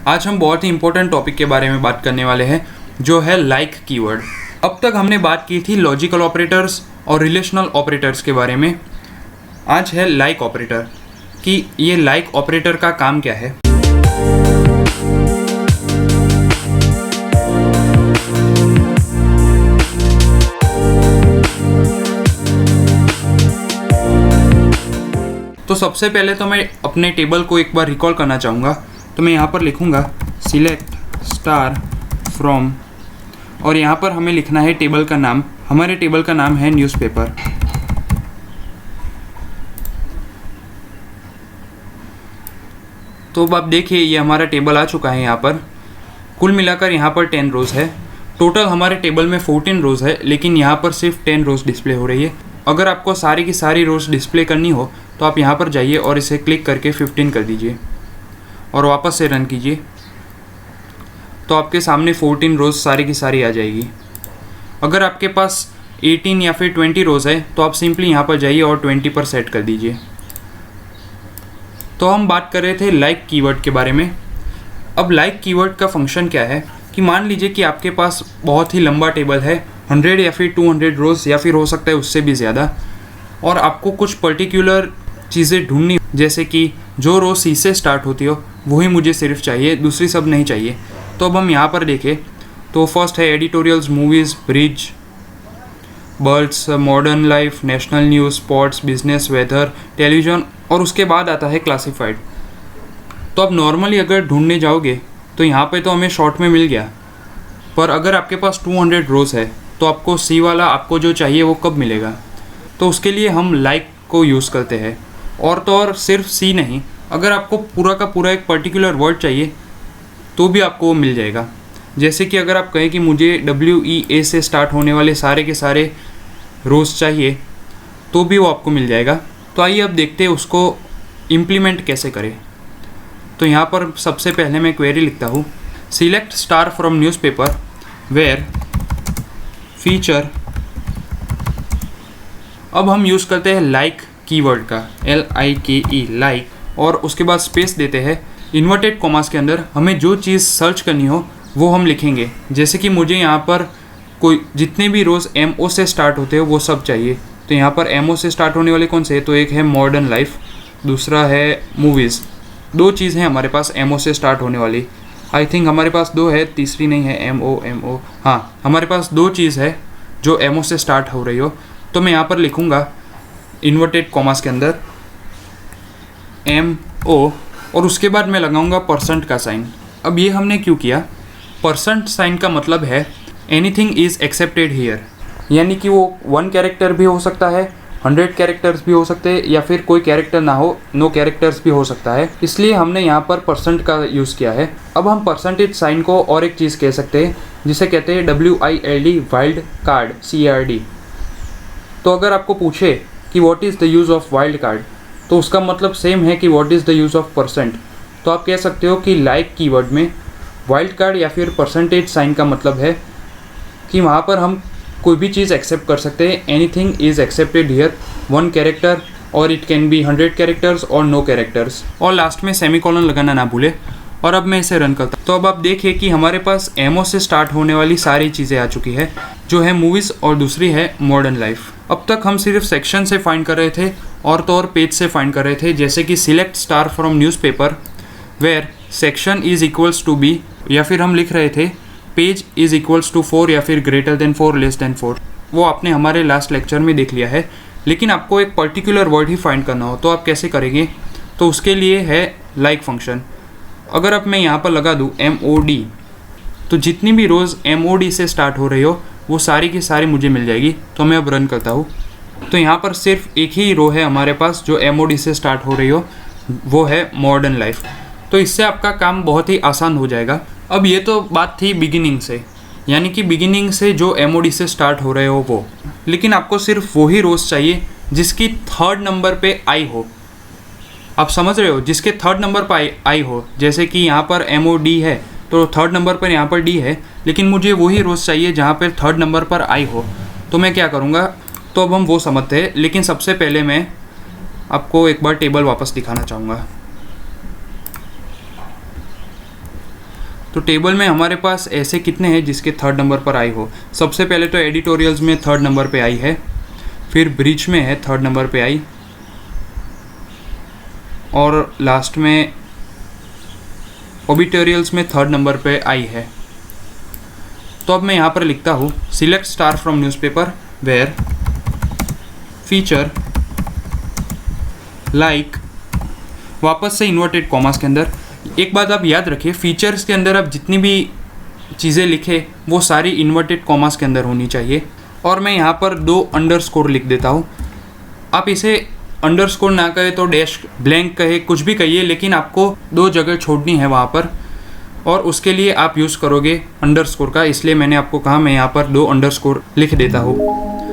आज हम बहुत ही इंपॉर्टेंट टॉपिक के बारे में बात करने वाले हैं, जो है लाइक कीवर्ड। अब तक हमने बात की थी लॉजिकल ऑपरेटर्स और रिलेशनल ऑपरेटर्स के बारे में। आज है लाइक ऑपरेटर कि ये लाइक ऑपरेटर का काम क्या है। तो सबसे पहले तो मैं अपने टेबल को एक बार रिकॉल करना चाहूँगा। तो मैं यहाँ पर लिखूँगा सिलेक्ट स्टार फ्रॉम, और यहाँ पर हमें लिखना है टेबल का नाम। हमारे टेबल का नाम है न्यूज़पेपर। तो अब आप देखिए ये हमारा टेबल आ चुका है। यहाँ पर कुल मिलाकर यहाँ पर 10 रोज़ है। टोटल हमारे टेबल में 14 रोज़ है, लेकिन यहाँ पर सिर्फ 10 रोज़ डिस्प्ले हो रही है। अगर आपको सारी की सारी रोज़ डिस्प्ले करनी हो तो आप यहाँ पर जाइए और इसे क्लिक करके 15 कर दीजिए और वापस से रन कीजिए, तो आपके सामने 14 रोज़ सारी की सारी आ जाएगी। अगर आपके पास 18 या फिर 20 रोज़ है तो आप सिंपली यहाँ पर जाइए और 20 पर सेट कर दीजिए। तो हम बात कर रहे थे लाइक कीवर्ड के बारे में। अब लाइक कीवर्ड का फंक्शन क्या है कि मान लीजिए कि आपके पास बहुत ही लंबा टेबल है, 100 या फिर 200 रोज़ या फिर हो सकता है उससे भी ज़्यादा, और आपको कुछ पर्टिकुलर चीज़ें ढूंढनी, जैसे कि जो रो सी से स्टार्ट होती हो वही मुझे सिर्फ चाहिए, दूसरी सब नहीं चाहिए। तो अब हम यहाँ पर देखें तो फर्स्ट है editorials, movies, bridge, birds, modern life, national news, sports, business, weather, television, और उसके बाद आता है क्लासिफाइड। तो अब नॉर्मली अगर ढूंढने जाओगे तो यहाँ पे तो हमें शॉर्ट में मिल गया, पर अगर आपके पास 200 रोज़ है तो आपको सी वाला आपको जो चाहिए वो कब मिलेगा। तो उसके लिए हम लाइक को यूज़ करते हैं। और तो और सिर्फ सी नहीं, अगर आपको पूरा का पूरा एक पर्टिकुलर वर्ड चाहिए तो भी आपको वो मिल जाएगा। जैसे कि अगर आप कहें कि मुझे WEA से स्टार्ट होने वाले सारे के सारे रोज़ चाहिए तो भी वो आपको मिल जाएगा। तो आइए अब देखते हैं उसको इम्प्लीमेंट कैसे करें। तो यहाँ पर सबसे पहले मैं क्वेरी लिखता हूँ select star from newspaper where feature. अब हम यूज़ करते हैं लाइक कीवर्ड का, LIKE लाइक, और उसके बाद स्पेस देते हैं। इन्वर्टेड कॉमास के अंदर हमें जो चीज़ सर्च करनी हो वो हम लिखेंगे। जैसे कि मुझे यहाँ पर कोई जितने भी रोज़ MO से स्टार्ट होते हैं वो सब चाहिए। तो यहाँ पर MO से स्टार्ट होने वाले कौन से हैं, तो एक है मॉडर्न लाइफ, दूसरा है मूवीज़। दो चीज़ हैं हमारे पास MO से स्टार्ट होने वाली। आई थिंक हमारे पास दो है, तीसरी नहीं है। MO हाँ, हमारे पास दो चीज़ है जो MO से स्टार्ट हो रही हो। तो मैं यहाँ पर लिखूँगा इन्वर्टेड कॉमास के अंदर MO, और उसके बाद मैं लगाऊंगा % का साइन। अब ये हमने क्यों किया, % साइन का मतलब है एनीथिंग इज़ एक्सेप्टेड हियर, यानी कि वो 1 कैरेक्टर भी हो सकता है, 100 कैरेक्टर्स भी हो सकते हैं, या फिर कोई कैरेक्टर ना हो, नो कैरेक्टर्स भी हो सकता है। इसलिए हमने यहाँ पर % का यूज़ किया है। अब हम परसेंटेज साइन को और एक चीज़ कह सकते हैं जिसे कहते हैं WILD, वाइल्ड कार्ड, CARD। तो अगर आपको पूछे कि what is the use of wild card, तो उसका मतलब सेम है कि what is the use of %। तो आप कह सकते हो कि लाइक कीवर्ड में वाइल्ड कार्ड या फिर % साइन का मतलब है कि वहाँ पर हम कोई भी चीज़ एक्सेप्ट कर सकते हैं। Anything is accepted here, 1 character, और इट कैन बी 100 कैरेक्टर्स और नो कैरेक्टर्स, और लास्ट में सेमीकोलन लगाना ना भूले। और अब मैं इसे रन करता हूँ। तो अब आप देखिए कि हमारे पास MO से स्टार्ट होने वाली सारी चीज़ें आ चुकी है, जो है मूवीज़ और दूसरी है मॉडर्न लाइफ। अब तक हम सिर्फ सेक्शन से फाइंड कर रहे थे और तो और पेज से फाइंड कर रहे थे, जैसे कि select star from newspaper where section is equals to B, या फिर हम लिख रहे थे पेज इज़ इक्वल्स टू 4 या फिर ग्रेटर देन 4 लेस देन 4। वो आपने हमारे लास्ट लेक्चर में देख लिया है। लेकिन आपको एक पर्टिकुलर वर्ड ही फाइंड करना हो तो आप कैसे करेंगे, तो उसके लिए है लाइक फंक्शन। अगर अब मैं यहाँ पर लगा दूँ MOD, तो जितनी भी रोज़ MOD से स्टार्ट हो रही हो वो सारी की सारी मुझे मिल जाएगी। तो मैं अब रन करता हूँ। तो यहाँ पर सिर्फ एक ही रो है हमारे पास जो MOD से स्टार्ट हो रही हो, वो है मॉडर्न लाइफ। तो इससे आपका काम बहुत ही आसान हो जाएगा। अब ये तो बात थी बिगिनिंग से, यानी कि बिगिनिंग से जो MOD से स्टार्ट हो रहे हो वो, लेकिन आपको सिर्फ वही रोज़ चाहिए जिसकी 3rd नंबर पे आई हो। आप समझ रहे हो, जिसके 3rd नंबर पर आई हो। जैसे कि यहाँ पर MOD है तो 3rd नंबर पर यहाँ पर D है, लेकिन मुझे वही रोज़ चाहिए जहाँ पर 3rd नंबर पर आई हो। तो मैं क्या करूँगा, तो अब हम वो समझते हैं। लेकिन सबसे पहले मैं आपको एक बार टेबल वापस दिखाना चाहूँगा। तो टेबल में हमारे पास ऐसे कितने हैं जिसके थर्ड नंबर पर आई हो। सबसे पहले तो एडिटोरियल्स में थर्ड नंबर पे आई है, फिर ब्रीच में है थर्ड नंबर पे आई, और लास्ट में ओबिटोरियल्स में थर्ड नंबर पे आई है। तो अब मैं यहाँ पर लिखता हूँ select star from newspaper where feature like, वापस से इन्वर्टेड कॉमास के अंदर। एक बात आप याद रखिए, फीचर्स के अंदर आप जितनी भी चीज़ें लिखे वो सारी इन्वर्टेड कॉमास के अंदर होनी चाहिए। और मैं यहाँ पर 2 अंडरस्कोर लिख देता हूँ। आप इसे अंडरस्कोर ना कहे तो डैश ब्लैंक कहे, कुछ भी कहिए, लेकिन आपको 2 जगह छोड़नी है वहाँ पर, और उसके लिए आप यूज़ करोगे अंडरस्कोर का, इसलिए मैंने आपको कहा मैं यहाँ पर 2 अंडरस्कोर लिख देता हूँ।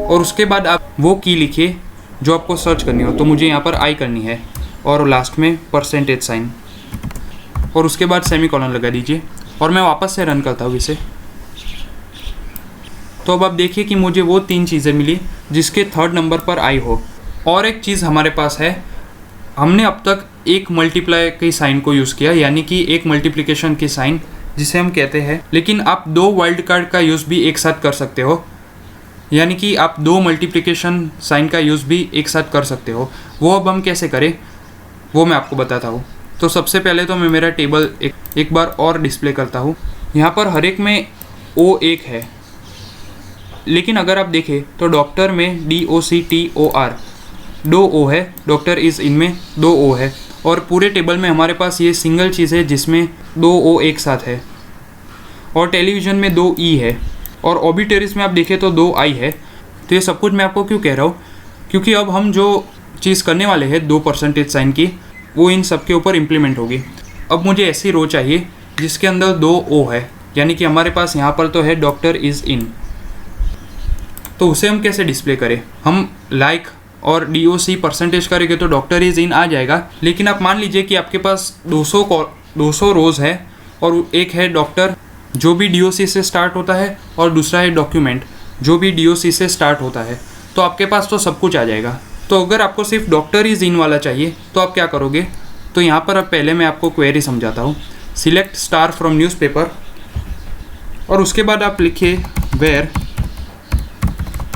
और उसके बाद आप वो की लिखिए जो आपको सर्च करनी हो। तो मुझे यहाँ पर आई करनी है और लास्ट में परसेंटेज साइन, और उसके बाद सेमीकोलन लगा दीजिए, और मैं वापस से रन करता हूँ इसे। तो अब आप देखिए कि मुझे वो 3 चीज़ें मिली जिसके थर्ड नंबर पर आई हो। और एक चीज़ हमारे पास है, हमने अब तक एक मल्टीप्लाई की साइन को यूज़ किया, यानी कि एक मल्टीप्लिकेशन की साइन जिसे हम कहते हैं, लेकिन आप 2 वाइल्ड कार्ड का यूज़ भी एक साथ कर सकते हो, यानी कि आप 2 मल्टीप्लिकेशन साइन का यूज़ भी एक साथ कर सकते हो। वो अब हम कैसे करें वो मैं आपको बताता हूँ। तो सबसे पहले तो मैं मेरा टेबल एक बार और डिस्प्ले करता हूँ। यहाँ पर हर एक में O1 है, लेकिन अगर आप देखें तो डॉक्टर में DOCTOR 2 O है, डॉक्टर इज़ इनमें 2 O है, और पूरे टेबल में हमारे पास ये सिंगल चीज़ है जिसमें 2 O एक साथ है। और टेलीविज़न में 2 E है, और ओबिटरीज में आप देखें तो 2 I है। तो ये सब कुछ मैं आपको क्यों कह रहा हूँ, क्योंकि अब हम जो चीज़ करने वाले हैं 2 परसेंटेज साइन की, वो इन सब के ऊपर इम्प्लीमेंट होगी। अब मुझे ऐसी रो चाहिए जिसके अंदर 2 O है, यानी कि हमारे पास यहाँ पर तो है डॉक्टर इज़ इन। तो उसे हम कैसे डिस्प्ले करें, हम लाइक और DOC परसेंटेज करेंगे तो डॉक्टर इज़ इन आ जाएगा। लेकिन आप मान लीजिए कि आपके पास 200 रोज़ है, और एक है डॉक्टर जो भी DOC से स्टार्ट होता है, और दूसरा है डॉक्यूमेंट जो भी DOC से स्टार्ट होता है। तो आपके पास तो सब कुछ आ जाएगा। तो अगर आपको सिर्फ डॉक्टर इज़ इन वाला चाहिए तो आप क्या करोगे, तो यहाँ पर अब पहले मैं आपको क्वेरी समझाता हूँ। सिलेक्ट स्टार फ्रॉम न्यूज़पेपर, और उसके बाद आप लिखिए वेयर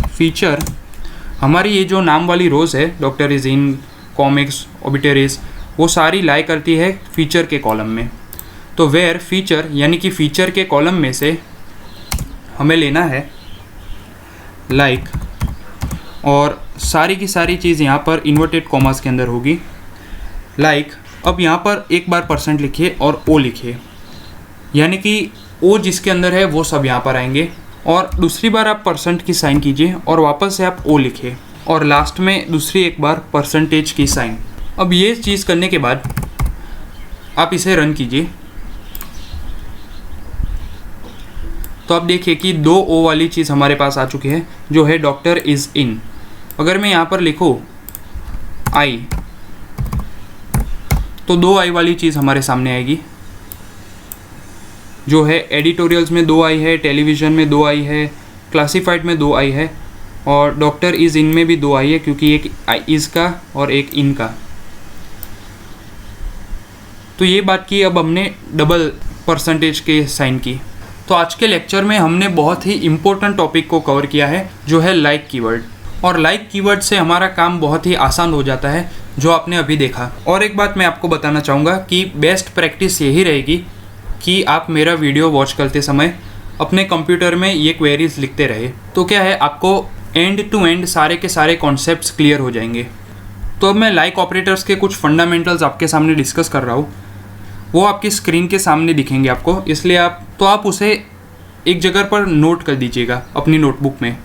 फीचर, हमारी ये जो नाम वाली रोज़ है डॉक्टर इज़ इन, कॉमिक्स, ओबिटरीज, वो सारी लाई करती है फीचर के कॉलम में। तो वेयर फीचर यानी कि फीचर के कॉलम में से हमें लेना है लाइक, और सारी की सारी चीज़ यहाँ पर इन्वर्टेड कॉमास के अंदर होगी लाइक। अब यहाँ पर एक बार परसेंट लिखिए और O लिखिए, यानी कि O जिसके अंदर है वो सब यहाँ पर आएंगे। और दूसरी बार आप परसेंट की साइन कीजिए और वापस से आप O लिखिए, और लास्ट में दूसरी एक बार परसेंटेज की साइन। अब ये चीज़ करने के बाद आप इसे रन कीजिए, तो आप देखिए कि 2 O वाली चीज़ हमारे पास आ चुकी है जो है डॉक्टर इज़ इन। अगर मैं यहाँ पर लिखूँ I, तो 2 I वाली चीज़ हमारे सामने आएगी, जो है एडिटोरियल्स में 2 I है, टेलीविज़न में 2 I है, क्लासिफाइड में 2 I है, और डॉक्टर इज़ इन में भी 2 I है, क्योंकि एक इज़ का और एक इन का। तो ये बात की अब हमने डबल परसेंटेज के साइन की। तो आज के लेक्चर में हमने बहुत ही इम्पोर्टेंट टॉपिक को कवर किया है जो है लाइक कीवर्ड, और लाइक कीवर्ड से हमारा काम बहुत ही आसान हो जाता है जो आपने अभी देखा। और एक बात मैं आपको बताना चाहूँगा कि बेस्ट प्रैक्टिस यही रहेगी कि आप मेरा वीडियो वॉच करते समय अपने कंप्यूटर में ये क्वेरीज लिखते रहे। तो क्या है, आपको एंड टू एंड सारे के सारे कॉन्सेप्ट्स क्लियर हो जाएंगे। तो अब मैं लाइक ऑपरेटर्स के कुछ फंडामेंटल्स आपके सामने डिस्कस कर रहा हूँ, वो आपकी स्क्रीन के सामने दिखेंगे आपको, इसलिए आप उसे एक जगह पर नोट कर दीजिएगा अपनी नोटबुक में।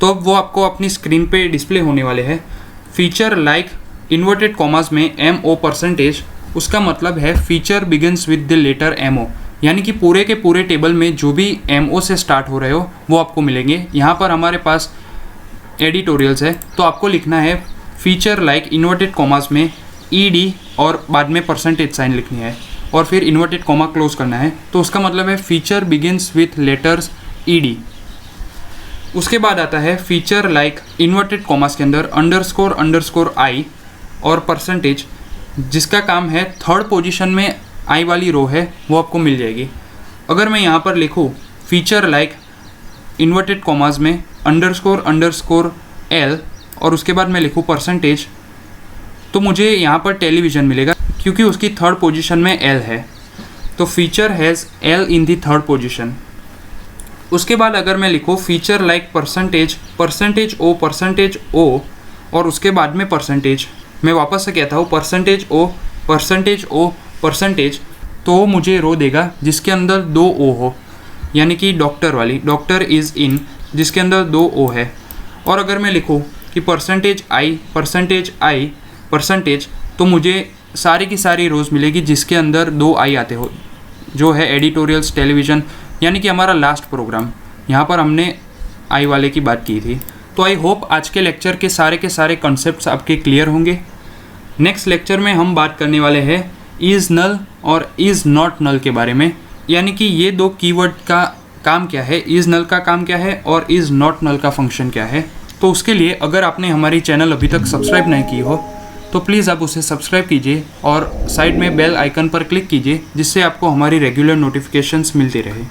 तो अब वो आपको अपनी स्क्रीन पे डिस्प्ले होने वाले हैं। फीचर लाइक इन्वर्टेड कॉमास में MO परसेंटेज, उसका मतलब है feature begins with the letter MO, यानी कि पूरे के पूरे टेबल में जो भी MO से स्टार्ट हो रहे हो वो आपको मिलेंगे। यहाँ पर हमारे पास एडिटोरियल्स है, तो आपको लिखना है फीचर लाइक इन्वर्टेड कॉमास में ED, और बाद में परसेंटेज साइन लिखनी है, और फिर इन्वर्टेड कॉमा क्लोज करना है। तो उसका मतलब है feature begins with letters ED। उसके बाद आता है फीचर लाइक इन्वर्टेड कॉमास के अंदर अंडरस्कोर I और परसेंटेज, जिसका काम है थर्ड पोजीशन में आई वाली रो है वो आपको मिल जाएगी। अगर मैं यहाँ पर लिखूँ फीचर लाइक इन्वर्टेड कॉमास में अंडरस्कोर एल और उसके बाद मैं लिखूँ परसेंटेज, तो मुझे यहाँ पर टेलीविज़न मिलेगा क्योंकि उसकी थर्ड पोजीशन में एल है। तो feature has L in the third position. उसके बाद अगर मैं लिखूँ फीचर लाइक परसेंटेज ओ और उसके बाद में परसेंटेज, मैं वापस से कहता हूँ परसेंटेज, तो मुझे रो देगा जिसके अंदर 2 ओ हो, यानी कि डॉक्टर वाली, डॉक्टर इज़ इन, जिसके अंदर 2 ओ है। और अगर मैं लिखूँ कि परसेंटेज, तो मुझे सारी की सारी रोज़ मिलेगी जिसके अंदर 2 आई आते हो, जो है एडिटोरियल्स टेलीविज़न, यानी कि हमारा लास्ट प्रोग्राम। यहाँ पर हमने आई वाले की बात की थी। तो आई होप आज के लेक्चर के सारे कॉन्सेप्ट्स आपके क्लियर होंगे। नेक्स्ट लेक्चर में हम बात करने वाले हैं इज़ नल और इज़ नॉट नल के बारे में, यानी कि ये 2 कीवर्ड का काम क्या है, इज़ नल का काम क्या है और इज़ नॉट नल का फंक्शन क्या है। तो उसके लिए अगर आपने हमारी चैनल अभी तक सब्सक्राइब नहीं की हो तो प्लीज़ आप उसे सब्सक्राइब कीजिए और साइड में बेल आइकन पर क्लिक कीजिए, जिससे आपको हमारी रेगुलर नोटिफिकेशंस मिलती रहे।